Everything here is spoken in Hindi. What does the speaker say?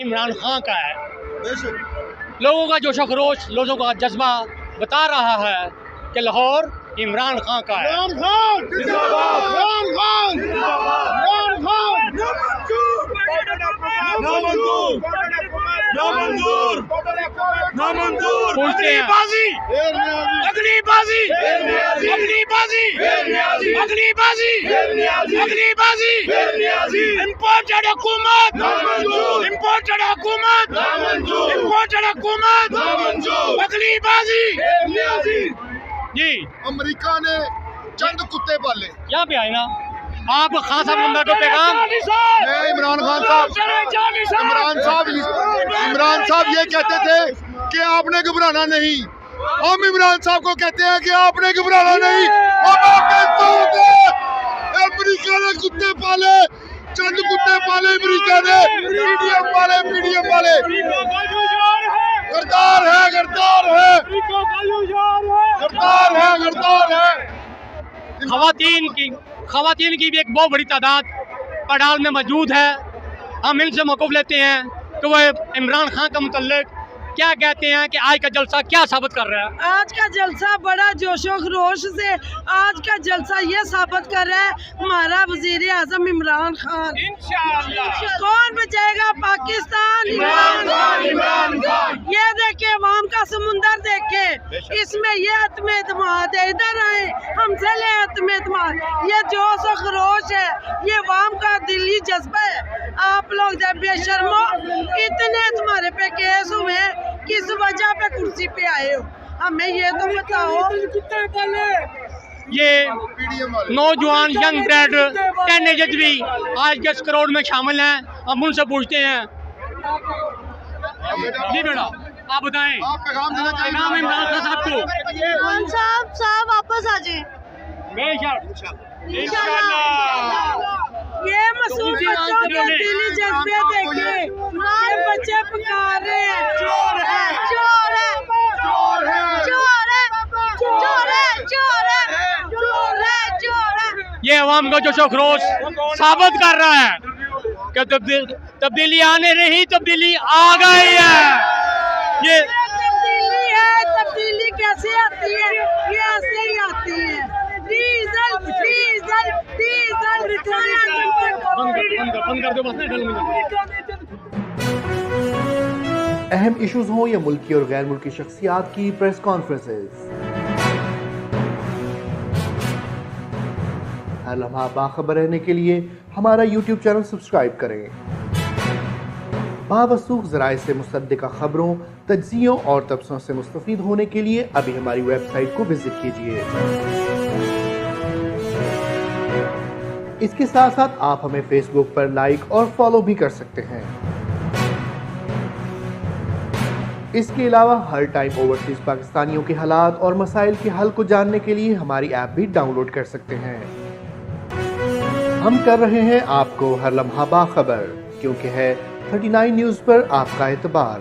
इमरान खान का है। लोगों का जोशो खरोश, लोगों का जज्बा बता रहा है कि लाहौर इमरान खान का है। इमरान खान जिंदाबाद, इमरान खान जिंदाबाद, इमरान खान नामंजूर, नामंजूर, नामंजूर। पूछते हैं बाजी, अगली बाजी, अगली बाजी, अगली बाजी, अगली बाजी, इम्पोर्टेड हुकूमत नामंजूर, इम्पोर्टेड हुकूमत नामंजूर, इम्पोर्टेड हुकूमत नामंजूर, अगली बाजी जी। अमेरिका ने चंद कुत्ते पाले। यहाँ पे आए ना आप खान साहब नंबर को पैगाम। मैं इमरान साहब ये कहते थे कि आपने घबराना नहीं। हम इमरान साहब को कहते हैं कि आपने घबराना नहीं। अमेरिका ने कुत्ते पाले, चंद कुत्ते पाले अमेरिका ने, पीडीएम वाले, पीडीएम वाले। गद्दार है, गद्दार है, गद्दार है, गद्दार है। खवातीन की भी एक बहुत बड़ी तादाद पंडाल में मौजूद है। हम इनसे मौक़िफ़ लेते हैं कि वह इमरान खान का मुतल्लिक क्या कहते हैं कि आज का जलसा क्या साबित कर रहा है। आज का जलसा बड़ा जोशो खरोश से आज का जलसा ये साबित कर रहा है हमारा वज़ीर आज़म इमरान खान। इंशाअल्लाह कौन बचाएगा पाकिस्तान? इमरान खान, इमरान खान। ये देखे अवाम का समुंदर देखे, इसमें ये एतमाद है। इधर आए हमसे ले एतमाद। ये जोशो खरोश है, ये अवाम का दिली जज्बा है। आप लोग जब बेशर्मो इतने तुम्हारे पे केस हुए, किस वजह पे कुर्सी पे आए हो? हमें ये तो बताओ। ये नौजवान यंग ब्रेड टीनेजर्स भी आज के इस करोड़ में शामिल हैं। हम उनसे पूछते हैं जी बेटा आप बताएं आप पैगाम देना चाहिए नाम इमरान खान साहब को। खान साहब वापस आ जाए इंशाअल्लाह। ये मासूम बच्चों के दिली जज्बे देखे, ये बच्चे पुकार रहे हैं चोर है, चोर है, चोर है, चोर है, चोर है, चोर है, चोर है, चोर है। ये अवाम का जोशो खरोश साबित कर रहा है कि तब्दीली आने रही, तब्दीली आ गई है। ये तब्दीली है, तब्दीली कैसे आती है? ये ऐसे ही आती है। डीजल डीजल डीजल अहम इश्यूज हों या मुल्की और गैर मुल्की शख्सियात की प्रेस कॉन्फ्रेंसेस, हर लम्हा बाखबर रहने के लिए हमारा YouTube चैनल सब्सक्राइब करें। बावसूख ज़राए से मुसद्दिक़ा खबरों, तज्ज़ियों और तबसरों से मुस्तफ़ीद होने के लिए अभी हमारी वेबसाइट को विजिट कीजिए। इसके साथ साथ आप हमें फेसबुक पर लाइक और फॉलो भी कर सकते हैं। इसके अलावा हर टाइम ओवरसीज पाकिस्तानियों के हालात और मसाइल के हल को जानने के लिए हमारी ऐप भी डाउनलोड कर सकते हैं। हम कर रहे हैं आपको हर लम्हा बाखबर, क्योंकि है 39 न्यूज़ पर आपका एतबार।